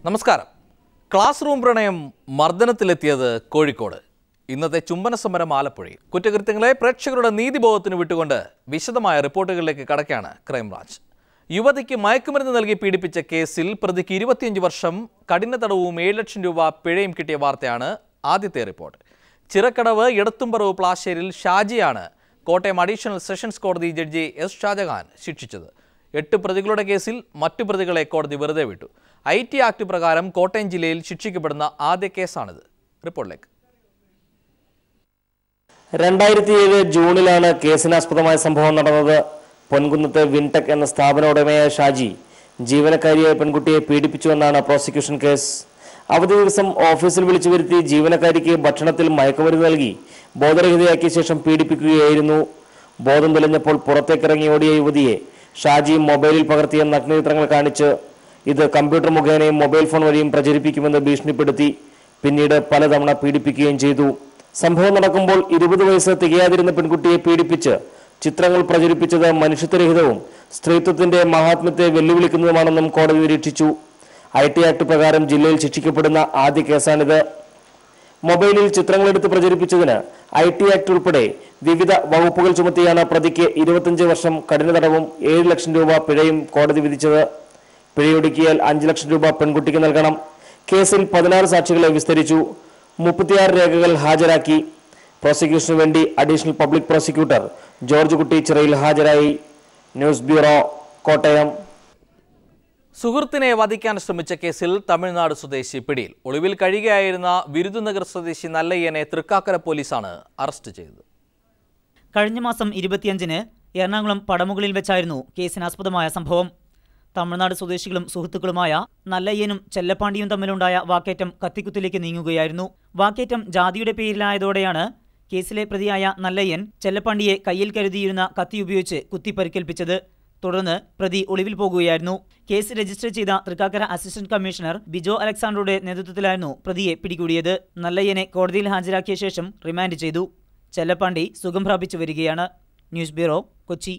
നമസ്കാരം. Class room പ്രണയം മർദ്ദനത്തിലെത്തിയത് കോഴിക്കോട്. ഇന്നത്തെ ചുംബന സമരം ആലപ്പുഴയിൽ. കുറ്റകൃത്യങ്ങളെ പ്രേക്ഷകരുടെ നീതിബോധത്തിന് വിട്ടുകൊണ്ട് വിശദമായ റിപ്പോർട്ടുകളിലേക്ക് കടക്കുകയാണ് ക്രൈംബ്രാഞ്ച്. യുവതിക്ക് മയക്കുമരുന്ന് നൽകി പീഡിപ്പിച്ച കേസിൽ പ്രതിക്ക് 25 വർഷം കഠിന തടവും 7 ലക്ഷം രൂപ പിഴയും കിട്ടിയ വാർത്തയാണ് ആദ്യത്തെ റിപ്പോർട്ട്. ചിറക്കടവ് ഇടത്തുംപറവ് പ്ലാശ്ശേരിൽ ഷാജിയാണ് കോട്ടയം അഡീഷണൽ സെഷൻസ് കോടതി ജഡ്ജി എസ് ഷാജഹാൻ ശിക്ഷിച്ചത്. 8 പ്രതികളുടെ കേസിൽ മറ്റു പ്രതികളെ കോടതി വെറുതെ വിട്ടു. IT ആക്ട് പ്രകാരം കോട്ടയം ജില്ലയിൽ ശിക്ഷിക്കപ്പെടുന്ന ആദ്യ കേസാണിത്. റിപ്പോർട്ടിലേക്ക്. 2007 ജൂണിലാണ് കേസിനാസ്പദമായ സംഭവം നടന്നത്. പൊൻകുന്നത്തെ വിൻടെക് എന്ന സ്ഥാപന ഉടമയായ ഷാജി ജീവനക്കാരിയായ പെൺകുട്ടിയെ പീഡിപ്പിച്ചുവെന്നാണ് പ്രോസിക്യൂഷൻ കേസ്. അവധി ദിവസം ഓഫീസിൽ വിളിച്ചു വരുത്തി ജീവനക്കാരിക്ക് ഭക്ഷണത്തിൽ മയക്കുമരുന്ന് നൽകി ബോധരഹിതയാക്കിയ ശേഷം പീഡിപ്പിക്കുകയായിരുന്നു. ബോധം തെളിഞ്ഞപ്പോൾ പുറത്തേക്കിറങ്ങി ഓടിയ യുവതിയെ ഷാജി മൊബൈലിൽ പകർത്തിയ നഗ്നചിത്രങ്ങൾ കാണിച്ച് ഇത് കമ്പ്യൂട്ടർ മുഖേനയും മൊബൈൽ ഫോൺ വഴിയും പ്രചരിപ്പിക്കുമെന്ന് ഭീഷണിപ്പെടുത്തി. പിന്നീട് പലതവണ പീഡിപ്പിക്കുകയും ചെയ്തു. സംഭവം നടക്കുമ്പോൾ 20 വയസ്സ് തികയാതിരുന്ന പെൺകുട്ടിയെ പീഡിപ്പിച്ച് ചിത്രങ്ങൾ പ്രചരിപ്പിച്ചത് മനുഷ്യത്വരഹിതവും സ്ത്രീത്വത്തിന്റെ മഹാത്മ്യത്തെ വെല്ലുവിളിക്കുന്നതുമാണെന്നും കോടതി നിരീക്ഷിച്ചു. IT ആക്ട് പ്രകാരം ജില്ലയിൽ ശിക്ഷിക്കപ്പെടുന്ന ആദ്യ കേസാണിത്. മൊബൈലിൽ ചിത്രങ്ങളെടുത്ത് പ്രചരിപ്പിച്ചതിന് IT ആക്ട് ഉൾപ്പെടെ വിവിധ വകുപ്പുകൾ ചുമത്തിയാണ് പ്രതിക്ക് 25 വർഷം കഠിന തടവും 7 ലക്ഷം രൂപ പിഴയും കോടതി വിധിച്ചത്. പിഴയൊടുക്കിയാൽ 5 ലക്ഷം രൂപ പെൺകുട്ടിക്ക് നൽകണം. കേസിൽ 16 സാക്ഷികളെ വിസ്തരിച്ചു. 36 രേഖകൾ ഹാജരാക്കി. പ്രോസിക്യൂഷനു വേണ്ടി അഡീഷണൽ പബ്ലിക് പ്രോസിക്യൂട്ടർ ജോർജ് കുട്ടി ചിറയിൽ ഹാജരായി. News bureau, Kottayam. സുഹൃത്തിനെ വധിക്കാൻ ശ്രമിച്ച കേസിൽ തമിഴ്നാട് സ്വദേശി പിടിയിൽ. ഒളിവിൽ കഴിയുകയായിരുന്ന വിരുദുനഗർ സ്വദേശി നല്ലയ്യനെ തൃക്കാക്കര പോലീസാണ് അറസ്റ്റ് ചെയ്തത്. കഴിഞ്ഞ മാസം 25-ന് എറണാകുളം പടമുകളിൽ വെച്ചായിരുന്നു കേസിനാസ്പദമായ സംഭവം. തമിഴ്നാട് സ്വദേശികളും സുഹൃത്തുക്കളുമായ നല്ലയ്യനും ചെല്ലപ്പാണ്ടിയും തമ്മിലുണ്ടായ വാക്കേറ്റം കത്തിക്കുത്തിലേക്ക് നീങ്ങുകയായിരുന്നു. വാക്കേറ്റം ജാതിയുടെ പേരിലായതോടെയാണ് കേസിലെ പ്രതിയായ നല്ലയ്യൻ ചെല്ലപ്പാണ്ടിയെ കയ്യിൽ കരുതിയിരുന്ന കത്തി ഉപയോഗിച്ച് കുത്തിപ്പരിക്കേൽപ്പിച്ചത്. തുടർന്ന് പ്രതി ഒളിവിൽ പോകുകയായിരുന്നു. കേസ് രജിസ്റ്റർ ചെയ്ത തൃക്കാക്കര അസിസ്റ്റന്റ് കമ്മീഷണർ ബിജോ അലക്സാണ്ടറുടെ നേതൃത്വത്തിലായിരുന്നു പ്രതിയെ പിടികൂടിയത്. നല്ലയ്യനെ കോടതിയിൽ ഹാജരാക്കിയ ശേഷം റിമാൻഡ് ചെയ്തു. ചെല്ലപ്പാണ്ടി സുഖം പ്രാപിച്ചു വരികയാണ്. News bureau, Kochi.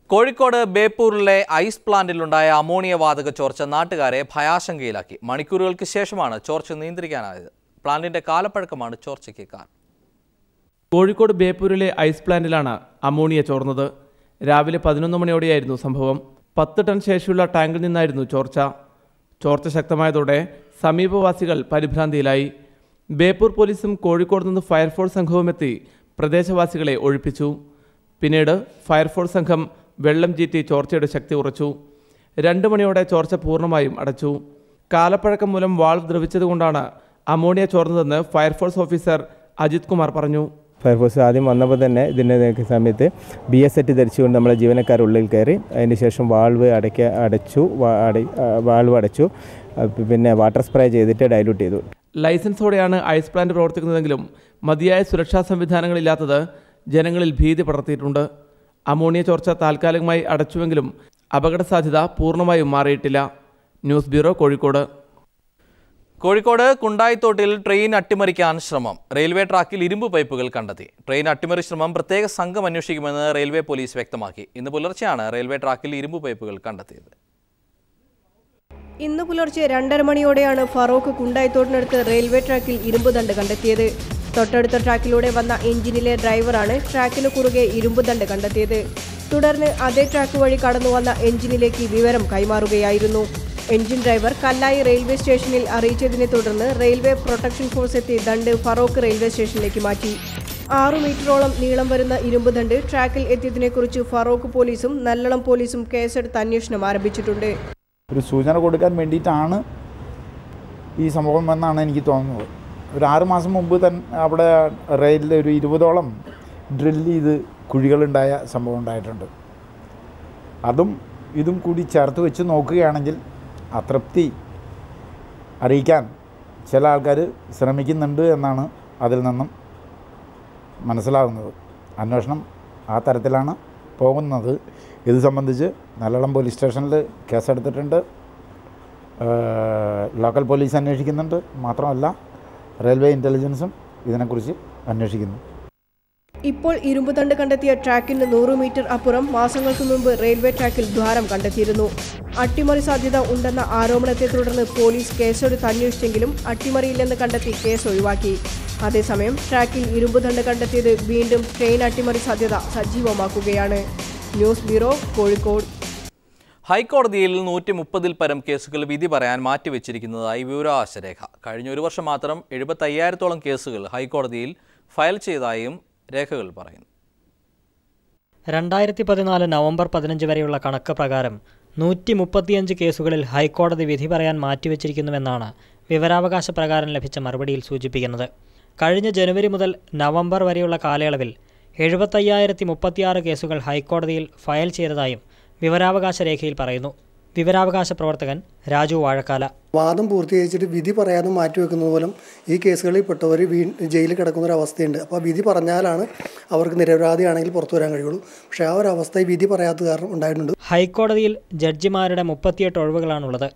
കോഴിക്കോട് ബേപ്പൂരിലെ ഐസ് പ്ലാന്റിലുണ്ടായ അമോണിയ വാതക ചോർച്ച നാട്ടുകാരെ ഭയാശങ്കയിലാക്കി. മണിക്കൂറുകൾക്ക് ശേഷമാണ് ചോർച്ച നിയന്ത്രിക്കാനായത്. പ്ലാന്റിന്റെ കാലപ്പഴക്കമാണ് ചോർച്ചയ്ക്ക് കാരണം. കോഴിക്കോട് ബേപ്പൂരിലെ ഐസ് പ്ലാന്റിലാണ് അമോണിയ ചോർന്നത്. രാവിലെ 11 മണിയോടെയായിരുന്നു സംഭവം. 10 ടൺ ശേഷിയുള്ള ടാങ്കിൽ നിന്നായിരുന്നു ചോർച്ച. ചോർച്ച ശക്തമായതോടെ സമീപവാസികൾ പരിഭ്രാന്തിയിലായി. ബേപ്പൂർ പോലീസും കോഴിക്കോട് നിന്ന് ഫയർഫോഴ്സ് സംഘവും എത്തി പ്രദേശവാസികളെ ഒഴിപ്പിച്ചു. പിന്നീട് ഫയർഫോഴ്സ് സംഘം വെള്ളം ചീറ്റി ചോർച്ചയുടെ ശക്തി കുറച്ചു. 2 മണിയോടെ ചോർച്ച പൂർണ്ണമായും അടച്ചു. കാലപ്പഴക്കം മൂലം വാൾവ് ദ്രവിച്ചതുകൊണ്ടാണ് അമോണിയ ചോർന്നതെന്ന് ഫയർഫോഴ്സ് ഓഫീസർ അജിത് കുമാർ പറഞ്ഞു. ഫയർഫോഴ്സ് ആദ്യം വന്നപ്പോൾ തന്നെ ഇതിൻ്റെ സമയത്ത് BS സെറ്റ് ധരിച്ചുകൊണ്ട് നമ്മളെ ജീവനക്കാർ ഉള്ളിൽ കയറി. അതിന് ശേഷം വാൾവ് അടച്ചു. പിന്നെ വാട്ടർ സ്പ്രേ ചെയ്തിട്ട് ഡൈല്യൂട്ട് ചെയ്തു. ലൈസൻസോടെയാണ് ഐസ് പ്ലാന്റ് പ്രവർത്തിക്കുന്നതെങ്കിലും മതിയായ സുരക്ഷാ സംവിധാനങ്ങളില്ലാത്തത് ജനങ്ങളിൽ ഭീതി പടർത്തിയിട്ടുണ്ട്. അമോണിയ ചോർച്ച താൽക്കാലികമായി അടച്ചുവെങ്കിലും അപകട സാധ്യത പൂർണ്ണമായും മാറിയിട്ടില്ല. News bureau, Kozhikode. കോഴിക്കോട് കുണ്ടായിത്തോട്ടിൽ ട്രെയിൻ അട്ടിമറിക്കാൻ ശ്രമം. റെയിൽവേ ട്രാക്കിൽ ഇരുമ്പ് പൈപ്പുകൾ കണ്ടെത്തി. ട്രെയിൻ അട്ടിമറി ശ്രമം പ്രത്യേക സംഘം അന്വേഷിക്കുമെന്ന് റെയിൽവേ പോലീസ് വ്യക്തമാക്കി. ഇന്ന് പുലർച്ചെയാണ് റെയിൽവേ ട്രാക്കിൽ ഇരുമ്പ് പൈപ്പുകൾ കണ്ടെത്തിയത്. ഇന്ന് പുലർച്ചെ 2:30 മണിയോടെയാണ് ഫറോക്ക് കുണ്ടായിത്തോട്ടിനടുത്ത് റെയിൽവേ ട്രാക്കിൽ ഇരുമ്പ് ദണ്ട് കണ്ടെത്തിയത്. തൊട്ടടുത്ത ട്രാക്കിലൂടെ വന്ന എഞ്ചിനിലെ ഡ്രൈവറാണ് ട്രാക്കിന് കുറുകെ ഇരുമ്പ് ദണ്ട് കണ്ടെത്തിയത്. തുടർന്ന് അതേ ട്രാക്ക് വഴി കടന്നുവന്ന എഞ്ചിനിലേക്ക് വിവരം കൈമാറുകയായിരുന്നു. എഞ്ചിൻ ഡ്രൈവർ കല്ലായി റെയിൽവേ സ്റ്റേഷനിൽ അറിയിച്ചതിനെ തുടർന്ന് റെയിൽവേ പ്രൊട്ടക്ഷൻ ഫോഴ്സ് എത്തി ദണ്ട് ഫറോക്ക് റെയിൽവേ സ്റ്റേഷനിലേക്ക് മാറ്റി. 6 മീറ്ററോളം നീളം വരുന്ന ഇരുമ്പ് ദണ്ട് ട്രാക്കിൽ എത്തിയതിനെക്കുറിച്ച് ഫറോക്ക് പോലീസും നല്ലളം പോലീസും കേസെടുത്ത് അന്വേഷണം ആരംഭിച്ചിട്ടുണ്ട്. ഒരു സൂചന കൊടുക്കാൻ വേണ്ടിയിട്ടാണ് ഈ സംഭവം എന്നാണ് എനിക്ക് തോന്നുന്നത്. ഒരു 6 മാസം മുമ്പ് തന്നെ അവിടെ റെയിലിൽ ഒരു 20ഓളം ഡ്രില്ല് ചെയ്ത് കുഴികളുണ്ടായ സംഭവം ഉണ്ടായിട്ടുണ്ട്. അതും ഇതും കൂടി ചേർത്ത് വെച്ച് നോക്കുകയാണെങ്കിൽ അതൃപ്തി അറിയിക്കാൻ ചില ആൾക്കാർ ശ്രമിക്കുന്നുണ്ട് എന്നാണ് അതിൽ നിന്നും മനസ്സിലാകുന്നത്. അന്വേഷണം ആ തരത്തിലാണ് പോകുന്നത്. ഇത് സംബന്ധിച്ച് നല്ലളം പോലീസ് സ്റ്റേഷനിൽ കേസെടുത്തിട്ടുണ്ട്. ലോക്കൽ പോലീസ് അന്വേഷിക്കുന്നുണ്ട്. മാത്രമല്ല റെയിൽവേ ഇൻ്റലിജൻസും ഇതിനെക്കുറിച്ച് അന്വേഷിക്കുന്നു. ഇപ്പോൾ ഇരുമ്പുതണ്ട് കണ്ടെത്തിയ ട്രാക്കിന് 100 മീറ്റർ അപ്പുറം മാസങ്ങൾക്ക് മുമ്പ് റെയിൽവേ ട്രാക്കിൽ ദ്വാരം കണ്ടെത്തിയിരുന്നു. അട്ടിമറി സാധ്യത ഉണ്ടെന്ന ആരോപണത്തെ തുടർന്ന് പോലീസ് കേസെടുത്ത് അന്വേഷിച്ചെങ്കിലും അട്ടിമറിയില്ലെന്ന് കണ്ടെത്തി കേസ് ഒഴിവാക്കി. അതേസമയം ട്രാക്കിൽ ഇരുമ്പുതണ്ട് കണ്ടെത്തിയത് വീണ്ടും ട്രെയിൻ അട്ടിമറി സാധ്യത സജീവമാക്കുകയാണ്. News bureau, Kozhikode. ഹൈക്കോടതിയിൽ 130-ൽ പരം കേസുകൾ വിധി പറയാൻ മാറ്റിവെച്ചിരിക്കുന്നതായി വിവരാവകാശ രേഖ. കഴിഞ്ഞ ഒരു വർഷം മാത്രം 75,000-ഓളം കേസുകൾ ഹൈക്കോടതിയിൽ ഫയൽ ചെയ്തതായും രേഖകൾ പറയുന്നു. 2014 നവംബർ 15 വരെയുള്ള കണക്ക് പ്രകാരം 135 കേസുകളിൽ ഹൈക്കോടതി വിധി പറയാൻ മാറ്റിവെച്ചിരിക്കുന്നുവെന്നാണ് വിവരാവകാശ പ്രകാരം ലഭിച്ച മറുപടിയിൽ സൂചിപ്പിക്കുന്നത്. കഴിഞ്ഞ ജനുവരി മുതൽ നവംബർ വരെയുള്ള കാലയളവിൽ 75,036 കേസുകൾ ഹൈക്കോടതിയിൽ ഫയൽ ചെയ്തതായും വിവരാവകാശ രേഖയിൽ പറയുന്നു. വിവരാവകാശ പ്രവർത്തകൻ രാജു വാഴക്കാല. വാദം പൂർത്തീകരിച്ചിട്ട് വിധി പറയാതെ മാറ്റിവെക്കുന്നത് പോലും ഈ കേസുകളിൽ പെട്ടവർ ജയിലിൽ കിടക്കുന്ന ഒരു അവസ്ഥയുണ്ട്. അപ്പോൾ വിധി പറഞ്ഞാലാണ് അവർക്ക് നിരപരാധിയാണെങ്കിൽ പുറത്തു വരാൻ കഴിയുള്ളൂ. പക്ഷേ ആ ഒരു അവസ്ഥ വിധി പറയാത്ത കാരണം ഉണ്ടായിട്ടുണ്ട്. ഹൈക്കോടതിയിൽ ജഡ്ജിമാരുടെ 38 ഒഴിവുകളാണുള്ളത്.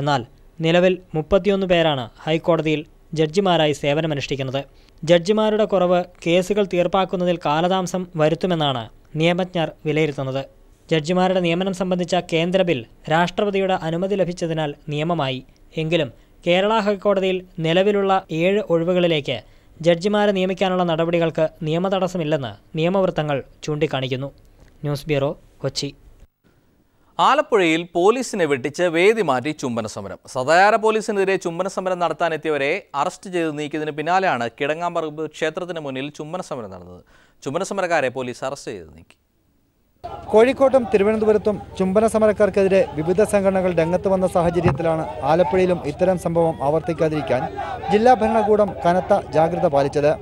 എന്നാൽ നിലവിൽ 31 പേരാണ് ഹൈക്കോടതിയിൽ ജഡ്ജിമാരായി സേവനമനുഷ്ഠിക്കുന്നത്. ജഡ്ജിമാരുടെ കുറവ് കേസുകൾ തീർപ്പാക്കുന്നതിൽ കാലതാമസം വരുത്തുമെന്നാണ് നിയമജ്ഞർ വിലയിരുത്തുന്നത്. ജഡ്ജിമാരുടെ നിയമനം സംബന്ധിച്ച കേന്ദ്ര ബിൽ രാഷ്ട്രപതിയുടെ അനുമതി ലഭിച്ചതിനാൽ നിയമമായി. എങ്കിലും കേരള ഹൈക്കോടതിയിൽ നിലവിലുള്ള 7 ഒഴിവുകളിലേക്ക് ജഡ്ജിമാരെ നിയമിക്കാനുള്ള നടപടികൾക്ക് നിയമതടസ്സമില്ലെന്ന് നിയമവൃത്തങ്ങൾ ചൂണ്ടിക്കാണിക്കുന്നു. News bureau, Kochi. ആലപ്പുഴയിൽ പോലീസിനെ വെട്ടിച്ച് വേദി മാറ്റി ചുംബന സമരം. സദാചാര പോലീസിനെതിരെ ചുംബന സമരം നടത്താനെത്തിയവരെ അറസ്റ്റ് ചെയ്ത് നീക്കിയതിന് പിന്നാലെയാണ് കിടങ്ങാമ്പറമ്പ് ക്ഷേത്രത്തിന് മുന്നിൽ ചുംബന സമരം നടന്നത്. ചുംബന സമരക്കാരെ പോലീസ് അറസ്റ്റ് ചെയ്ത് നീക്കി. കോഴിക്കോട്ടും തിരുവനന്തപുരത്തും ചുംബന സമരക്കാർക്കെതിരെ വിവിധ സംഘടനകൾ രംഗത്ത് വന്ന സാഹചര്യത്തിലാണ് ആലപ്പുഴയിലും ഇത്തരം സംഭവം ആവർത്തിക്കാതിരിക്കാൻ ജില്ലാ ഭരണകൂടം കനത്ത ജാഗ്രത പാലിച്ചത്.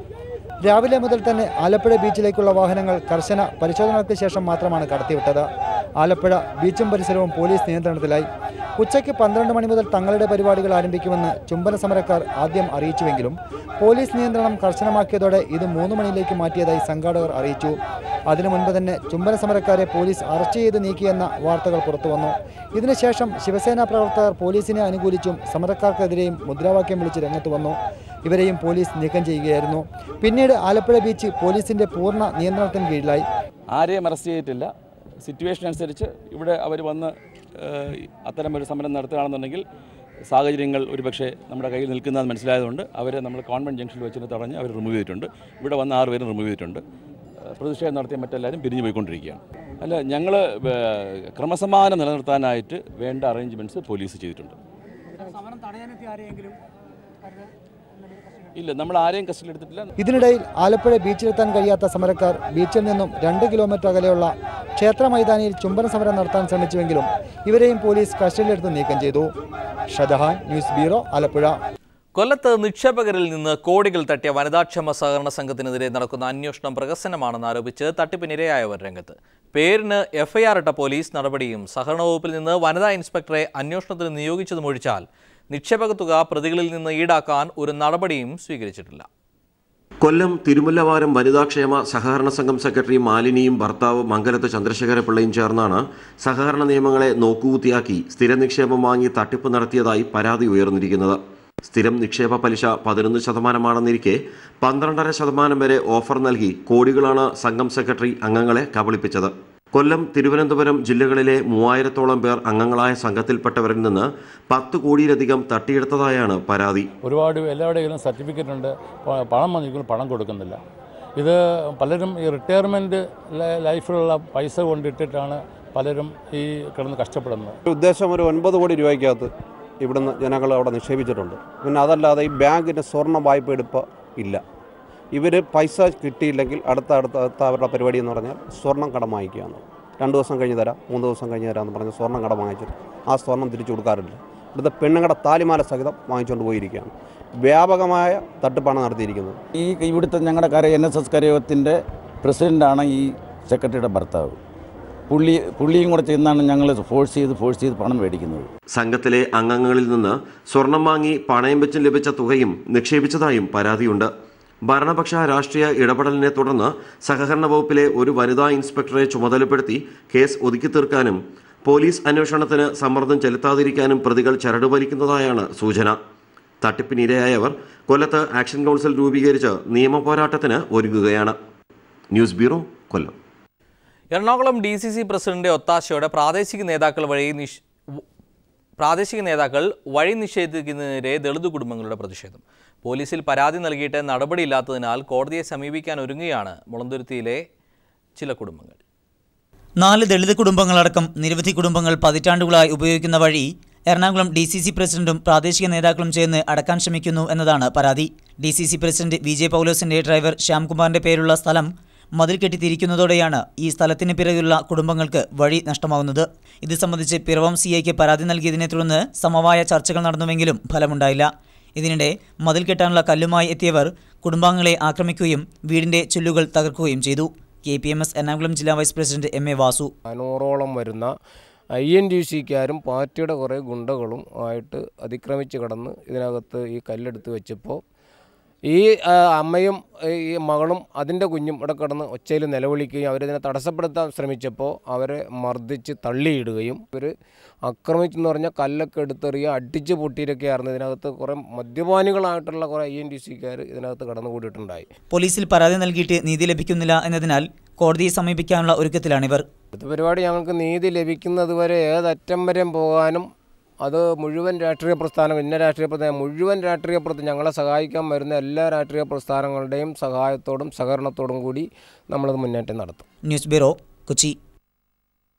രാവിലെ മുതൽ തന്നെ ആലപ്പുഴ ബീച്ചിലേക്കുള്ള വാഹനങ്ങൾ കർശന പരിശോധനകൾക്ക് ശേഷം മാത്രമാണ് കടത്തിവിട്ടത്. ആലപ്പുഴ ബീച്ചും പരിസരവും പോലീസ് നിയന്ത്രണത്തിലായി. ഉച്ചയ്ക്ക് 12 മണി മുതൽ തങ്ങളുടെ പരിപാടികൾ ആരംഭിക്കുമെന്ന് ചുംബന സമരക്കാർ ആദ്യം അറിയിച്ചുവെങ്കിലും പോലീസ് നിയന്ത്രണം കർശനമാക്കിയതോടെ ഇത് 3 മണിയിലേക്ക് മാറ്റിയതായി സംഘാടകർ അറിയിച്ചു. അതിനു മുൻപ് തന്നെ ചുംബന സമരക്കാരെ പോലീസ് അറസ്റ്റ് ചെയ്ത് നീക്കിയെന്ന വാർത്തകൾ പുറത്തുവന്നു. ഇതിനുശേഷം ശിവസേന പ്രവർത്തകർ പോലീസിനെ അനുകൂലിച്ചും സമരക്കാർക്കെതിരെയും മുദ്രാവാക്യം വിളിച്ച് രംഗത്ത് വന്നു. ഇവരെയും പോലീസ് നീക്കം ചെയ്യുകയായിരുന്നു. പിന്നീട് ആലപ്പുഴ ബീച്ച് പോലീസിന്റെ പൂർണ്ണ നിയന്ത്രണത്തിന് കീഴിലായി. ആരെയും അറസ്റ്റ് ചെയ്തിട്ടില്ല. സിറ്റുവേഷൻ അനുസരിച്ച് ഇവിടെ അവർ വന്ന് അത്തരമൊരു സമരം നടത്തുകയാണെന്നുണ്ടെങ്കിൽ സാഹചര്യങ്ങൾ ഒരുപക്ഷെ നമ്മുടെ കയ്യിൽ നിൽക്കുന്നതെന്ന് മനസ്സിലായതുകൊണ്ട് അവരെ നമ്മൾ കോൺവെൻറ്റ് ജംഗ്ഷനിൽ വെച്ചിട്ട് തടഞ്ഞ് അവർ റിമൂവ് ചെയ്തിട്ടുണ്ട്. ഇവിടെ വന്ന് 6 പേരും റിമൂവ് ചെയ്തിട്ടുണ്ട്. പ്രതിഷേധം നടത്തിയ മറ്റെല്ലാവരും പിരിഞ്ഞു പോയിക്കൊണ്ടിരിക്കുകയാണ്. അല്ല, ഞങ്ങൾ ക്രമസമാധാനം നിലനിർത്താനായിട്ട് വേണ്ട അറേഞ്ച്മെൻറ്റ്സ് പോലീസ് ചെയ്തിട്ടുണ്ട്. ഇല്ല, നമ്മൾ ആരെയും കസ്റ്റഡിയിൽ എടുത്തിട്ടില്ല. ഇതിനിടയിൽ ആലപ്പുഴ ബീച്ചിലെത്താൻ കഴിയാത്ത സമരക്കാർ ബീച്ചിൽ നിന്നും 2 കിലോമീറ്റർ അകലെയുള്ള ക്ഷേത്ര മൈതാനിയിൽ ചുംബന സമരം നടത്താൻ ശ്രമിച്ചുവെങ്കിലും ഇവരെയും പോലീസ് കസ്റ്റഡിയിലെടുത്ത് നീക്കം ചെയ്തു. Shajahan, news bureau, Alappuzha. കൊല്ലത്ത് നിക്ഷേപകരിൽ നിന്ന് കോടികൾ തട്ടിയ വനിതാക്ഷേമ സഹകരണ സംഘത്തിനെതിരെ നടക്കുന്ന അന്വേഷണം പ്രഹസനമാണെന്ന് ആരോപിച്ച് തട്ടിപ്പിനിരയായവർ രംഗത്ത്. പേരിന് എഫ്ഐആർ ഇട്ട പോലീസ് നടപടിയും സഹകരണ വകുപ്പിൽ നിന്ന് വനിതാ ഇൻസ്പെക്ടറെ അന്വേഷണത്തിന് നിയോഗിച്ചതും ഒഴിച്ചാൽ നിക്ഷേപക തുക പ്രതികളിൽ നിന്ന് ഈടാക്കാൻ ഒരു നടപടിയും സ്വീകരിച്ചിട്ടില്ല. കൊല്ലം തിരുമുല്ലവാരം വനിതാക്ഷേമ സഹകരണ സംഘം സെക്രട്ടറി മാലിനിയും ഭർത്താവ് മംഗലത്ത് ചന്ദ്രശേഖരപിള്ളയും ചേർന്നാണ് സഹകരണ നിയമങ്ങളെ നോക്കുകുത്തിയാക്കി സ്ഥിര നിക്ഷേപം വാങ്ങി തട്ടിപ്പ് നടത്തിയതായി പരാതി ഉയർന്നിരിക്കുന്നത്. സ്ഥിരം നിക്ഷേപ പലിശ 11% 12.5% വരെ ഓഫർ നൽകി കോടികളാണ് സംഘം സെക്രട്ടറി അംഗങ്ങളെ കബളിപ്പിച്ചത്. കൊല്ലം, തിരുവനന്തപുരം ജില്ലകളിലെ 3000-ഓളം പേർ അംഗങ്ങളായ സംഘത്തിൽപ്പെട്ടവരിൽ നിന്ന് 10 കോടിയിലധികം തട്ടിയെടുത്തതായാണ് പരാതി. ഒരുപാട് എല്ലാവരുടെയും സർട്ടിഫിക്കറ്റ് ഉണ്ട്, പണം വന്നിരിക്കുന്നു, പണം കൊടുക്കുന്നില്ല. ഇത് പലരും ഈ റിട്ടയർമെൻറ്റ് ലൈഫിലുള്ള പൈസ കൊണ്ടിട്ടിട്ടാണ് പലരും ഈ കിടന്ന് കഷ്ടപ്പെടുന്നത്. ഉദ്ദേശം ഒരു 9 കോടി രൂപയ്ക്കകത്ത് ഇവിടുന്ന് ജനങ്ങൾ അവിടെ നിക്ഷേപിച്ചിട്ടുണ്ട്. പിന്നെ അതല്ലാതെ ഈ ബാങ്കിൻ്റെ സ്വർണ്ണ വായ്പ എടുപ്പ് ഇല്ല. ഇവർ പൈസ കിട്ടിയില്ലെങ്കിൽ അടുത്ത അവരുടെ പരിപാടി എന്ന് പറഞ്ഞാൽ സ്വർണ്ണം കടം വാങ്ങിക്കുകയാണ്. 2 ദിവസം കഴിഞ്ഞ് തരാം, 3 ദിവസം കഴിഞ്ഞ് തരാമെന്ന് പറഞ്ഞ് സ്വർണ്ണം കടം വാങ്ങിച്ചിട്ട് ആ സ്വർണ്ണം തിരിച്ചു കൊടുക്കാറില്ല. ഇവിടുത്തെ പെണ്ണുങ്ങളുടെ താലിമാല സഹിതം വാങ്ങിച്ചുകൊണ്ട് പോയിരിക്കുകയാണ്. വ്യാപകമായ തട്ടിപ്പാണ് നടത്തിയിരിക്കുന്നത്. ഇവിടുത്തെ ഞങ്ങളുടെ NSS കരയോഗത്തിൻ്റെ പ്രസിഡൻ്റാണ് ഈ സെക്രട്ടറിയുടെ ഭർത്താവ്. പുള്ളിയും കൂടെ ചെയ്യുന്നതാണ് ഞങ്ങൾ ഫോഴ്സ് ചെയ്ത് പണം മേടിക്കുന്നത്. സംഘത്തിലെ അംഗങ്ങളിൽ നിന്ന് സ്വർണം വാങ്ങി പണയം വെച്ചും ലഭിച്ച തുകയും നിക്ഷേപിച്ചതായും പരാതിയുണ്ട്. ഭരണപക്ഷ രാഷ്ട്രീയ ഇടപെടലിനെ തുടർന്ന് സഹകരണ വകുപ്പിലെ ഒരു വനിതാ ഇൻസ്പെക്ടറെ ചുമതലപ്പെടുത്തി കേസ് ഒതുക്കി തീർക്കാനും പോലീസ് അന്വേഷണത്തിന് സമ്മർദ്ദം ചെലുത്താതിരിക്കാനും പ്രതികൾ ചരടുവലിക്കുന്നതായാണ് സൂചന. തട്ടിപ്പിനിരയായവർ കൊല്ലത്ത് ആക്ഷൻ കൗൺസിൽ രൂപീകരിച്ച് നിയമപോരാട്ടത്തിന് ഒരുങ്ങുകയാണ്. ന്യൂസ് ബ്യൂറോ, കൊല്ലം. എറണാകുളം DCC പ്രസിഡന്റ് ഒത്താശയോടെ പ്രാദേശിക നേതാക്കൾ വഴി നിഷേധിക്കുന്നതിനെതിരെ ദളിത് കുടുംബങ്ങളുടെ പ്രതിഷേധം. പോലീസിൽ പരാതി നൽകിയിട്ട് നടപടിയില്ലാത്തതിനാൽ കോടതിയെ സമീപിക്കാൻ ഒരുങ്ങുകയാണ് മുളന്തുരുത്തിയിലെ ചില കുടുംബങ്ങൾ. 4 ദളിത് കുടുംബങ്ങളടക്കം നിരവധി കുടുംബങ്ങൾ പതിറ്റാണ്ടുകളായി ഉപയോഗിക്കുന്ന വഴി എറണാകുളം DCC പ്രസിഡന്റും പ്രാദേശിക നേതാക്കളും ചേർന്ന് അടക്കാൻ ശ്രമിക്കുന്നു എന്നതാണ് പരാതി. DCC പ്രസിഡന്റ് VJ പൗലോസിന്റെ ഡ്രൈവർ ശ്യാംകുമാറിന്റെ പേരുള്ള സ്ഥലം മതിൽ കെട്ടി തിരിക്കുന്നതോടെയാണ് ഈ സ്ഥലത്തിന് പിറകിലുള്ള കുടുംബങ്ങൾക്ക് വഴി നഷ്ടമാവുന്നത്. ഇത് സംബന്ധിച്ച് പിറവം CIക്ക് പരാതി നൽകിയതിനെ തുടർന്ന് സമവായ ചർച്ചകൾ നടന്നുവെങ്കിലും ഫലമുണ്ടായില്ല. ഇതിനിടെ മതിൽ കെട്ടാനുള്ള കല്ലുമായി എത്തിയവർ കുടുംബാംഗങ്ങളെ ആക്രമിക്കുകയും വീടിന്റെ ചുല്ലുകൾ തകർക്കുകയും ചെയ്തു. KPMS എറണാകുളം ജില്ലാ വൈസ് പ്രസിഡന്റ് MA വാസു. 500ഓളം വരുന്ന INTUCക്കാരും പാർട്ടിയുടെ കുറേ ഗുണ്ടകളും ആയിട്ട് അതിക്രമിച്ച് കടന്ന് ഇതിനകത്ത് ഈ കല്ലെടുത്ത് വെച്ചപ്പോൾ ഈ അമ്മയും ഈ മകളും അതിൻ്റെ കുഞ്ഞും ഇവിടെ കിടന്ന് ഒച്ചയിൽ നിലവിളിക്കുകയും അവരിതിനെ തടസ്സപ്പെടുത്താൻ ശ്രമിച്ചപ്പോൾ അവരെ മർദ്ദിച്ച് തള്ളിയിടുകയും ഇവർ ആക്രമിച്ചെന്ന് പറഞ്ഞാൽ കല്ലൊക്കെ എടുത്തെറിയുക, അടിച്ച് പൊട്ടിയിട്ടൊക്കെയായിരുന്നു. ഇതിനകത്ത് കുറേ മദ്യപാനികളായിട്ടുള്ള കുറേ INTUCക്കാർ ഇതിനകത്ത് കടന്നുകൂടിയിട്ടുണ്ടായി. പോലീസിൽ പരാതി നൽകിയിട്ട് നീതി ലഭിക്കുന്നില്ല എന്നതിനാൽ കോടതിയെ സമീപിക്കാനുള്ള ഒരുക്കത്തിലാണിവർ. അടുത്ത പരിപാടി ഞങ്ങൾക്ക് നീതി ലഭിക്കുന്നതുവരെ ഏതറ്റം വരെ പോകാനും അത് മുഴുവൻ രാഷ്ട്രീയ പ്രസ്ഥാനം മുഴുവൻ രാഷ്ട്രീയ പ്രസ്ഥാനം ഞങ്ങളെ സഹായിക്കാൻ വരുന്ന എല്ലാ രാഷ്ട്രീയ പ്രസ്ഥാനങ്ങളുടെയും സഹായത്തോടും സഹകരണത്തോടും കൂടി നമ്മളത് മുന്നേറ്റം നടത്തും. News bureau, Kochi.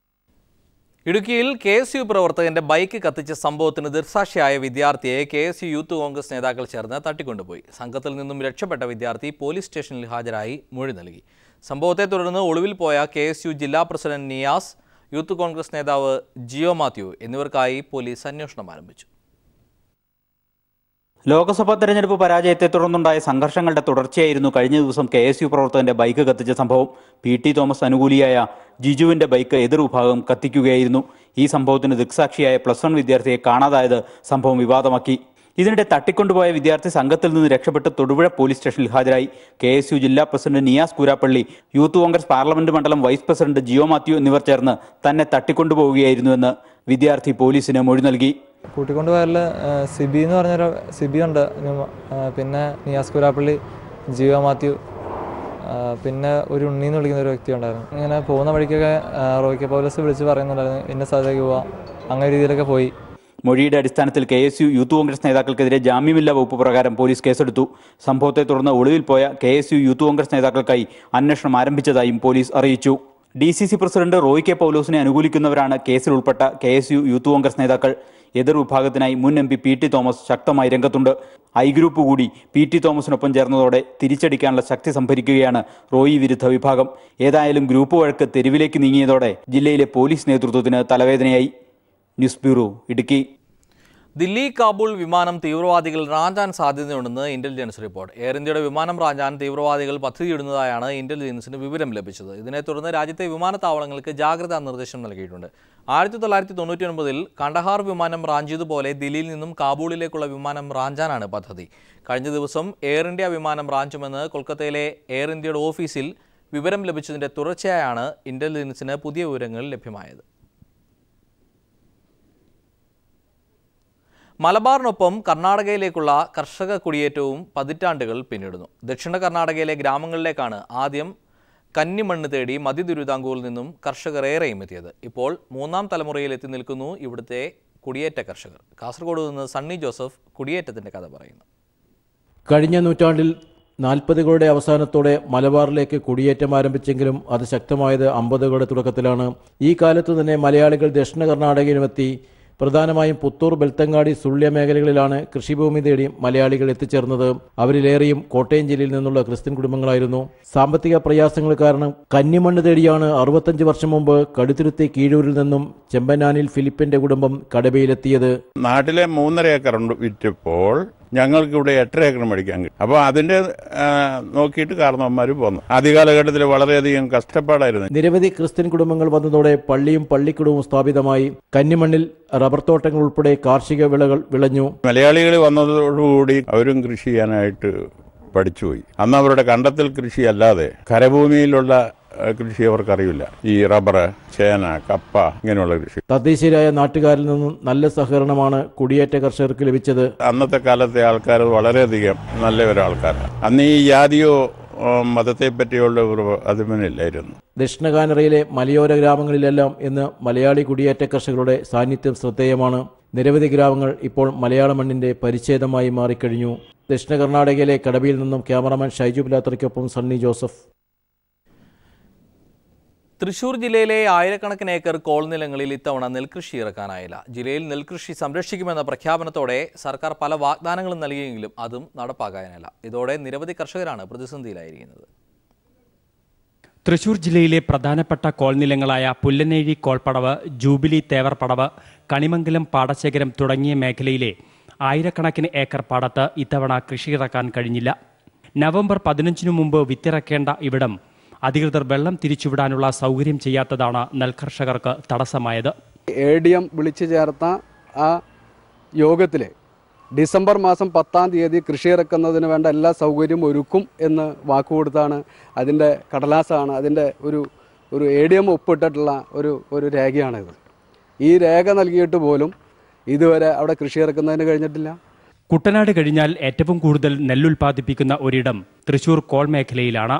ഇടുക്കിയിൽ KSU പ്രവർത്തകന്റെ ബൈക്ക് കത്തിച്ച സംഭവത്തിന് ദൃക്സാക്ഷിയായ വിദ്യാർത്ഥിയെ KSU യൂത്ത് കോൺഗ്രസ് നേതാക്കൾ ചേർന്ന് തട്ടിക്കൊണ്ടുപോയി. സംഘത്തിൽ നിന്നും രക്ഷപ്പെട്ട വിദ്യാർത്ഥി പോലീസ് സ്റ്റേഷനിൽ ഹാജരായി മൊഴി നൽകി. സംഭവത്തെ തുടർന്ന് ഒളിവിൽ പോയ KSU ജില്ലാ പ്രസിഡന്റ് നിയാസ്, യൂത്ത് കോൺഗ്രസ് നേതാവ് ജിയോ മാത്യു എന്നിവർക്കായി പോലീസ് അന്വേഷണം ആരംഭിച്ചു. ലോക്സഭാ തെരഞ്ഞെടുപ്പ് പരാജയത്തെ തുടർന്നുണ്ടായ സംഘർഷങ്ങളുടെ തുടർച്ചയായിരുന്നു കഴിഞ്ഞ ദിവസം KSU പ്രവർത്തകന്റെ ബൈക്ക് കത്തിച്ച സംഭവം. PT തോമസ് അനുകൂലിയായ ജിജുവിന്റെ ബൈക്ക് എതിർവിഭാഗം കത്തിക്കുകയായിരുന്നു. ഈ സംഭവത്തിന് ദൃക്സാക്ഷിയായ +1 വിദ്യാർത്ഥിയെ കാണാതായത് സംഭവം വിവാദമാക്കി. ഇതിനിടെ തട്ടിക്കൊണ്ടുപോയ വിദ്യാർത്ഥി സംഘത്തിൽ നിന്ന് രക്ഷപ്പെട്ട് തൊടുപുഴ പോലീസ് സ്റ്റേഷനിൽ ഹാജരായി. KSU ജില്ലാ president Niyas Koorappally, youth congress parliament മണ്ഡലം വൈസ് പ്രസിഡന്റ് ജിയോ മാത്യു എന്നിവർ ചേർന്ന് തന്നെ തട്ടിക്കൊണ്ടുപോവുകയായിരുന്നുവെന്ന് വിദ്യാർത്ഥി പോലീസിന് മൊഴി നൽകി. കൂട്ടിക്കൊണ്ടുപോയാൽ സിബി എന്ന് പറഞ്ഞൊരു സിബി ഉണ്ട്, പിന്നെ നിയാസ് കൂരാപ്പള്ളി, ജിയോ മാത്യു, പിന്നെ ഒരു ഉണ്ണീന്ന് വിളിക്കുന്ന ഒരു വ്യക്തി ഉണ്ടായിരുന്നു. ഇങ്ങനെ പോകുന്ന വഴിക്കൊക്കെ റോയ്ക്ക് പൗലോസ് വിളിച്ച് പറയുന്നുണ്ടായിരുന്നു ഇന്ന സ്ഥലത്തേക്ക് പോവാം, അങ്ങനെ രീതിയിലൊക്കെ പോയി. മൊഴിയുടെ അടിസ്ഥാനത്തിൽ KSU യൂത്ത് കോൺഗ്രസ് നേതാക്കൾക്കെതിരെ ജാമ്യമില്ലാ വകുപ്പ് പ്രകാരം പോലീസ് കേസെടുത്തു. സംഭവത്തെ തുടർന്ന് ഒളിവിൽ പോയ KSU യൂത്ത് കോൺഗ്രസ് നേതാക്കൾക്കായി അന്വേഷണം ആരംഭിച്ചതായും പോലീസ് അറിയിച്ചു. DCC പ്രസിഡന്റ് റോയ് കെ പൗലോസിനെ അനുകൂലിക്കുന്നവരാണ് കേസിൽ ഉൾപ്പെട്ട KSU യൂത്ത് കോൺഗ്രസ് നേതാക്കൾ. എതിർ വിഭാഗത്തിനായി മുൻ MP PT തോമസ് ശക്തമായി രംഗത്തുണ്ട്. ഐ ഗ്രൂപ്പ് കൂടി PT തോമസിനൊപ്പം ചേർന്നതോടെ തിരിച്ചടിക്കാനുള്ള ശക്തി സംഭരിക്കുകയാണ് റോയി വിരുദ്ധ വിഭാഗം. ഏതായാലും ഗ്രൂപ്പ് വഴക്ക് തെരുവിലേക്ക് നീങ്ങിയതോടെ ജില്ലയിലെ പോലീസ് നേതൃത്വത്തിന് തലവേദനയായി. News bureau, Idukki. ദില്ലി കാബൂൾ വിമാനം തീവ്രവാദികൾ റാഞ്ചാൻ സാധ്യതയുണ്ടെന്ന് ഇന്റലിജൻസ് റിപ്പോർട്ട്. എയർ ഇന്ത്യയുടെ വിമാനം റാഞ്ചാൻ തീവ്രവാദികൾ പദ്ധതിയിടുന്നതായാണ് ഇന്റലിജൻസിന് വിവരം ലഭിച്ചത്. ഇതിനെ തുടർന്ന് രാജ്യത്തെ വിമാനത്താവളങ്ങൾക്ക് ജാഗ്രതാ നിർദ്ദേശം നൽകിയിട്ടുണ്ട്. 1999-ൽ കണ്ടഹാർ വിമാനം റാഞ്ചിയതുപോലെ ദില്ലിയിൽ നിന്നും കാബൂളിലേക്കുള്ള വിമാനം റാഞ്ചാനാണ് പദ്ധതി. കഴിഞ്ഞ ദിവസം എയർ ഇന്ത്യ വിമാനം റാഞ്ചുമെന്ന് കൊൽക്കത്തയിലെ എയർ ഇന്ത്യയുടെ ഓഫീസിൽ വിവരം ലഭിച്ചതിന്റെ തുടർച്ചയായാണ് ഇന്റലിജൻസിന് പുതിയ വിവരങ്ങൾ ലഭ്യമായത്. മലബാറിനൊപ്പം കർണാടകയിലേക്കുള്ള കർഷക കുടിയേറ്റവും പതിറ്റാണ്ടുകൾ പിന്നിടുന്നു. ദക്ഷിണ കർണാടകയിലെ ഗ്രാമങ്ങളിലേക്കാണ് ആദ്യം കന്നിമണ്ണ് തേടി മധ്യ തിരുവിതാംകൂറിൽ നിന്നും കർഷകർ ഏറെയും എത്തിയത്. ഇപ്പോൾ 3ാം തലമുറയിൽ എത്തി നിൽക്കുന്നു ഇവിടുത്തെ കുടിയേറ്റ കർഷകർ. കാസർഗോഡ് നിന്ന് സണ്ണി ജോസഫ് കുടിയേറ്റത്തിന്റെ കഥ പറയുന്നു. കഴിഞ്ഞ നൂറ്റാണ്ടിൽ 40കളുടെ അവസാനത്തോടെ മലബാറിലേക്ക് കുടിയേറ്റം ആരംഭിച്ചെങ്കിലും അത് ശക്തമായത് 50കളുടെ തുടക്കത്തിലാണ്. ഈ കാലത്തു തന്നെ മലയാളികൾ ദക്ഷിണ കർണാടകയിലുമെത്തി. പ്രധാനമായും പുത്തൂർ, ബെൽത്തങ്ങാടി, സുള്യ മേഖലകളിലാണ് കൃഷിഭൂമി തേടി മലയാളികൾ എത്തിച്ചേർന്നത്. അവരിലേറെയും കോട്ടയം ജില്ലയിൽ നിന്നുള്ള ക്രിസ്ത്യൻ കുടുംബങ്ങളായിരുന്നു. സാമ്പത്തിക പ്രയാസങ്ങൾ കാരണം കന്നിമണ്ണ് തേടിയാണ് 65 വർഷം മുമ്പ് കടുത്തുരുത്തി കീഴൂരിൽ നിന്നും ചെമ്പനാനിൽ ഫിലിപ്പിന്റെ കുടുംബം കടബയിലെത്തിയത്. നാട്ടിലെ 3.5 ഏക്കർ വിറ്റപ്പോൾ ഞങ്ങൾക്ക് ഇവിടെ 8 ഏക്കർ മേടിക്കാൻ കിട്ടും. അപ്പോൾ അതിന്റെ നോക്കിയിട്ട് കാരണവന്മാർ പോന്നു. ആദ്യകാലഘട്ടത്തിൽ വളരെയധികം കഷ്ടപ്പാടായിരുന്നു. നിരവധി ക്രിസ്ത്യൻ കുടുംബങ്ങൾ വന്നതോടെ പള്ളിയും പള്ളിക്കുടവും സ്ഥാപിതമായി. കന്നിമണ്ണിൽ റബ്ബർ തോട്ടങ്ങൾ ഉൾപ്പെടെ കാർഷിക വിളകൾ വിളഞ്ഞു. മലയാളികൾ വന്നതോടുകൂടി അവരും കൃഷി ചെയ്യാനായിട്ട് പഠിച്ചുപോയി. അന്ന് അവരുടെ കണ്ടത്തിൽ കൃഷി അല്ലാതെ കരഭൂമിയിലുള്ള കൃഷി അവർക്കറിയില്ല. ഈ റബ്ബർ, ചേന, കപ്പ ഇങ്ങനെയുള്ള കൃഷി. തദ്ദേശീയരായ നാട്ടുകാരിൽ നിന്നും നല്ല സഹകരണമാണ് കുടിയേറ്റ കർഷകർക്ക് ലഭിച്ചത്. അന്നത്തെ കാലത്തെ ആൾക്കാർ വളരെയധികം നല്ല ഒരാൾക്കാരാണ്. അന്ന് ഈ ജാതിയോ മതത്തെ പറ്റിയുള്ള ഒരു അതിമനില്ലായിരുന്നു. ദക്ഷിണ കാനറയിലെ മലയോര ഗ്രാമങ്ങളിലെല്ലാം ഇന്ന് മലയാളി കുടിയേറ്റ കർഷകരുടെ സാന്നിധ്യം ശ്രദ്ധേയമാണ്. നിരവധി ഗ്രാമങ്ങൾ ഇപ്പോൾ മലയാള മണ്ണിന്റെ പരിച്ഛേദമായി മാറിക്കഴിഞ്ഞു. ദക്ഷിണ കർണാടകയിലെ കടബയിൽ നിന്നും ക്യാമറാമാൻ ഷൈജു പിലാത്തറയ്ക്കൊപ്പം സണ്ണി ജോസഫ്. തൃശൂർ ജില്ലയിലെ ആയിരക്കണക്കിന് ഏക്കർ കോൾ നിലങ്ങളിൽ ഇത്തവണ നെൽകൃഷി ഇറക്കാനായില്ല. ജില്ലയിൽ നെൽകൃഷി സംരക്ഷിക്കുമെന്ന പ്രഖ്യാപനത്തോടെ സർക്കാർ പല വാഗ്ദാനങ്ങളും നൽകിയെങ്കിലും അതും നടപ്പാക്കാനായില്ല. ഇതോടെ നിരവധി കർഷകരാണ് പ്രതിസന്ധിയിലായിരിക്കുന്നത്. തൃശൂർ ജില്ലയിലെ പ്രധാനപ്പെട്ട കോൾനിലങ്ങളായ പുല്ലനേഴി കോൾപ്പടവ്, ജൂബിലി തേവർപ്പടവ്, കണിമംഗലം പാടശേഖരം തുടങ്ങിയ മേഖലയിലെ ആയിരക്കണക്കിന് ഏക്കർ പാടത്ത് ഇത്തവണ കൃഷിയിറക്കാൻ കഴിഞ്ഞില്ല. നവംബർ 15 മുമ്പ് വിത്തിറക്കേണ്ട ഇവിടം അധികൃതർ വെള്ളം തിരിച്ചുവിടാനുള്ള സൗകര്യം ചെയ്യാത്തതാണ് നെൽകർഷകർക്ക് തടസ്സമായത്. ADM വിളിച്ചു ചേർത്ത ആ യോഗത്തിൽ ഡിസംബർ മാസം 10-ാം തീയതി കൃഷി ഇറക്കുന്നതിന് വേണ്ട എല്ലാ സൗകര്യവും ഒരുക്കും എന്ന് വാക്കുകൊടുത്താണ്. അതിൻ്റെ കടലാസാണ്, അതിൻ്റെ ഒരു ADM ഒപ്പിട്ടിട്ടുള്ള ഒരു രേഖയാണിത്. ഈ രേഖ നൽകിയിട്ട് പോലും ഇതുവരെ അവിടെ കൃഷി ഇറക്കുന്നതിന് കഴിഞ്ഞിട്ടില്ല. കുട്ടനാട് കഴിഞ്ഞാൽ ഏറ്റവും കൂടുതൽ നെല്ലുൽപാദിപ്പിക്കുന്ന ഒരിടം തൃശൂർ കോൾ മേഖലയിലാണ്.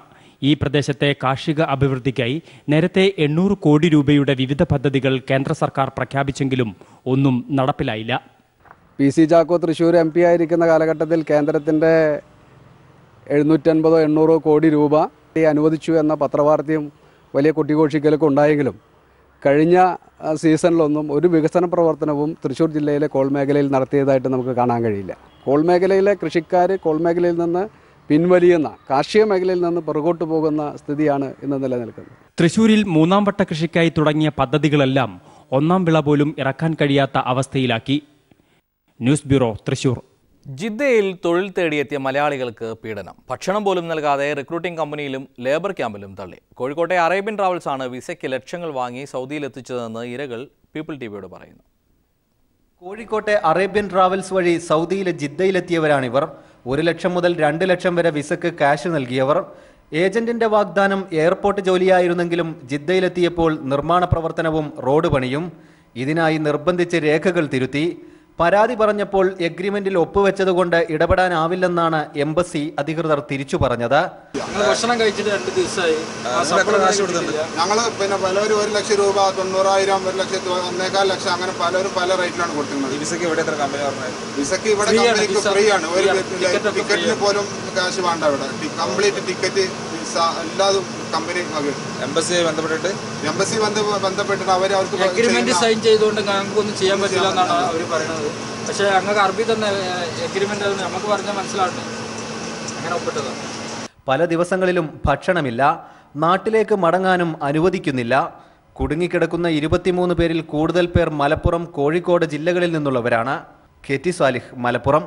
ഈ പ്രദേശത്തെ കാർഷിക അഭിവൃദ്ധിക്കായി നേരത്തെ 800 കോടി രൂപയുടെ വിവിധ പദ്ധതികൾ കേന്ദ്ര സർക്കാർ പ്രഖ്യാപിച്ചെങ്കിലും ഒന്നും നടപ്പിലായില്ല. PC ചാക്കോ തൃശ്ശൂർ MP ആയിരിക്കുന്ന കാലഘട്ടത്തിൽ കേന്ദ്രത്തിൻ്റെ 750-800 കോടി രൂപ അനുവദിച്ചു എന്ന പത്രവാർത്തയും വലിയ കൊട്ടിഘോഷിക്കലൊക്കെ ഉണ്ടായെങ്കിലും കഴിഞ്ഞ സീസണിലൊന്നും ഒരു വികസന പ്രവർത്തനവും തൃശ്ശൂർ ജില്ലയിലെ കോൾ മേഖലയിൽ നടത്തിയതായിട്ട് നമുക്ക് കാണാൻ കഴിയില്ല. കോൾ മേഖലയിലെ കൃഷിക്കാർ കോൾ മേഖലയിൽ നിന്ന് പിൻവലിയുന്ന, കാർഷിക മേഖലയിൽ നിന്ന് പുറകോട്ട് പോകുന്ന സ്ഥിതിയാണ് ഇന്ന് നിലനിൽക്കുന്നത്. തൃശൂരിൽ 3-ാം വട്ട കൃഷിക്കായി തുടങ്ങിയ പദ്ധതികളെല്ലാം 1-ാം വിള പോലും ഇറക്കാൻ കഴിയാത്ത അവസ്ഥയിലാക്കി. News bureau, Thrissur. ജിദ്ദയിൽ തൊഴിൽ തേടിയെത്തിയ മലയാളികൾക്ക് പീഡനം. ഭക്ഷണം പോലും നൽകാതെ റിക്രൂട്ടിംഗ് കമ്പനിയിലും ലേബർ ക്യാമ്പിലും തള്ളി. കോഴിക്കോട്ടെ അറേബ്യൻ ട്രാവൽസാണ് വിസയ്ക്ക് ലക്ഷങ്ങൾ വാങ്ങി സൗദിയിൽ എത്തിച്ചതെന്ന് ഇരകൾ പീപ്പിൾ ടിവിയോട് പറയുന്നു. കോഴിക്കോട്ടെ അറേബ്യൻ ട്രാവൽസ് വഴി സൗദിയിലെ ജിദ്ദയിലെത്തിയവരാണിവർ. 1 ലക്ഷം മുതൽ 2 ലക്ഷം വരെ വിസയ്ക്ക് ക്യാഷ് നൽകിയവർ. ഏജന്റിന്റെ വാഗ്ദാനം എയർപോർട്ട് ജോലിയായിരുന്നെങ്കിലും ജിദ്ദയിലെത്തിയപ്പോൾ നിർമ്മാണ പ്രവർത്തനവും റോഡ് പണിയും. ഇതിനായി നിർബന്ധിച്ച് രേഖകൾ തിരുത്തി. പരാതി പറഞ്ഞപ്പോൾ എഗ്രിമെന്റിൽ ഒപ്പുവെച്ചതുകൊണ്ട് ഇടപെടാനാവില്ലെന്നാണ് എംബസി അധികൃതർ തിരിച്ചു പറഞ്ഞത്. ഭക്ഷണം കഴിച്ചിട്ട് 2 ദിവസമായി. ഞങ്ങൾ പലരും 1 ലക്ഷം രൂപ, 90,000, 1 ലക്ഷം, 1.25 ലക്ഷം, അങ്ങനെ പലരും പല റേറ്റിലാണ് കൊടുക്കുന്നത്. വിസയ്ക്ക് ഇവിടെ കമ്പനിക്ക് ഫ്രീ ആണ്. ഒരു ടിക്കറ്റിന് പോലും കാശ് വേണ്ട. ഇവിടെ കംപ്ലീറ്റ് ടിക്കറ്റ് എല്ലാതും കമ്പനി എംബസിയെ ബന്ധപ്പെട്ടിട്ട് അവർക്ക് എഗ്രിമെന്റ് സൈൻ ചെയ്തുകൊണ്ട് ഞങ്ങൾക്കൊന്നും ചെയ്യാൻ പറ്റില്ല എന്നാണ് അവർ പറയുന്നത്. പക്ഷേ ഞങ്ങൾക്ക് അറബി തന്നെ എഗ്രിമെന്റ് നമുക്ക് പറഞ്ഞാൽ മനസ്സിലാവട്ടെ, അങ്ങനെ ഒപ്പിട്ടത്. പല ദിവസങ്ങളിലും ഭക്ഷണമില്ല. നാട്ടിലേക്ക് മടങ്ങാനും അനുവദിക്കുന്നില്ല. കുടുങ്ങിക്കിടക്കുന്ന 23 പേരിൽ കൂടുതൽ പേർ മലപ്പുറം, കോഴിക്കോട് ജില്ലകളിൽ നിന്നുള്ളവരാണ്. KT സാലിഹ്, മലപ്പുറം.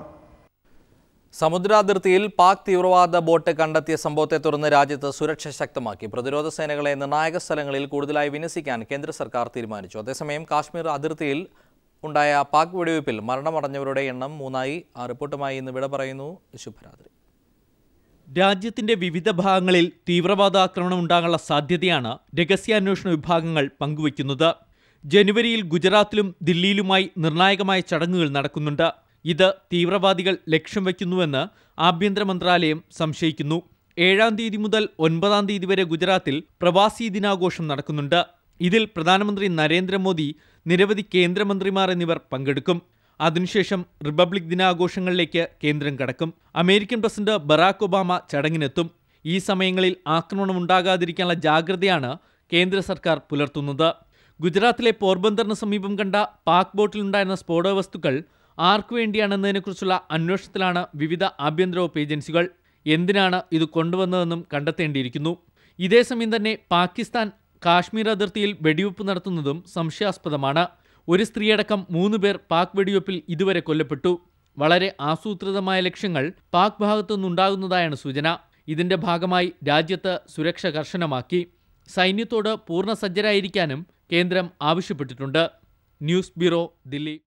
സമുദ്രാതിർത്തിയിൽ പാക് തീവ്രവാദ ബോട്ട് കണ്ടെത്തിയ സംഭവത്തെ തുടർന്ന് രാജ്യത്ത് സുരക്ഷ ശക്തമാക്കി. പ്രതിരോധ സേനകളെ നിർണായക സ്ഥലങ്ങളിൽ കൂടുതലായി വിന്യസിക്കാൻ കേന്ദ്ര സർക്കാർ തീരുമാനിച്ചു. അതേസമയം കാശ്മീർ അതിർത്തിയിൽ ഉണ്ടായ പാക് വെടിവയ്പിൽ മരണമടഞ്ഞവരുടെ എണ്ണം 3ആയി. ആ റിപ്പോർട്ടുമായി ഇന്ന് വിട പറയുന്നു. ശുഭരാത്രി. രാജ്യത്തിന്റെ വിവിധ ഭാഗങ്ങളിൽ തീവ്രവാദ ആക്രമണം ഉണ്ടാകാനുള്ള സാധ്യതയാണ് രഹസ്യാന്വേഷണ വിഭാഗങ്ങൾ പങ്കുവയ്ക്കുന്നത്. ജനുവരിയിൽ ഗുജറാത്തിലും ദില്ലിയിലുമായി നിർണായകമായ ചടങ്ങുകൾ നടക്കുന്നുണ്ട്. ഇത് തീവ്രവാദികൾ ലക്ഷ്യം വയ്ക്കുന്നുവെന്ന് ആഭ്യന്തര മന്ത്രാലയം സംശയിക്കുന്നു. 7-ാം തീയതി മുതൽ 9-ാം തീയതി വരെ ഗുജറാത്തിൽ പ്രവാസി ദിനാഘോഷം നടക്കുന്നുണ്ട്. ഇതിൽ പ്രധാനമന്ത്രി നരേന്ദ്രമോദി, നിരവധി കേന്ദ്രമന്ത്രിമാർ എന്നിവർ പങ്കെടുക്കും. അതിനുശേഷം റിപ്പബ്ലിക് ദിനാഘോഷങ്ങളിലേക്ക് കേന്ദ്രം കടക്കും. അമേരിക്കൻ പ്രസിഡന്റ് ബറാക് ഒബാമ ചടങ്ങിനെത്തും. ഈ സമയങ്ങളിൽ ആക്രമണം ഉണ്ടാകാതിരിക്കാനുള്ള ജാഗ്രതയാണ് കേന്ദ്ര സർക്കാർ പുലർത്തുന്നത്. ഗുജറാത്തിലെ പോർബന്തറിന് സമീപം കണ്ട പാക് ബോട്ടിലുണ്ടായിരുന്ന സ്ഫോടക വസ്തുക്കൾ ആർക്കു വേണ്ടിയാണെന്നതിനെക്കുറിച്ചുള്ള അന്വേഷണത്തിലാണ് വിവിധ ആഭ്യന്തര വകുപ്പ് ഏജൻസികൾ. എന്തിനാണ് ഇത് കൊണ്ടുവന്നതെന്നും കണ്ടെത്തേണ്ടിയിരിക്കുന്നു. ഇതേസമയം തന്നെ പാകിസ്ഥാൻ കാശ്മീർ അതിർത്തിയിൽ വെടിവെപ്പ് നടത്തുന്നതും സംശയാസ്പദമാണ്. ഒരു സ്ത്രീയടക്കം 3 പേർ പാക് വെടിവെപ്പിൽ ഇതുവരെ കൊല്ലപ്പെട്ടു. വളരെ ആസൂത്രിതമായ ലക്ഷ്യങ്ങൾ പാക് ഭാഗത്തുനിന്നുണ്ടാകുന്നതായാണ് സൂചന. ഇതിന്റെ ഭാഗമായി രാജ്യത്ത് സുരക്ഷ കർശനമാക്കി. സൈന്യത്തോട് പൂർണ്ണ സജ്ജരായിരിക്കാനും കേന്ദ്രം ആവശ്യപ്പെട്ടിട്ടുണ്ട്. News bureau, Delhi.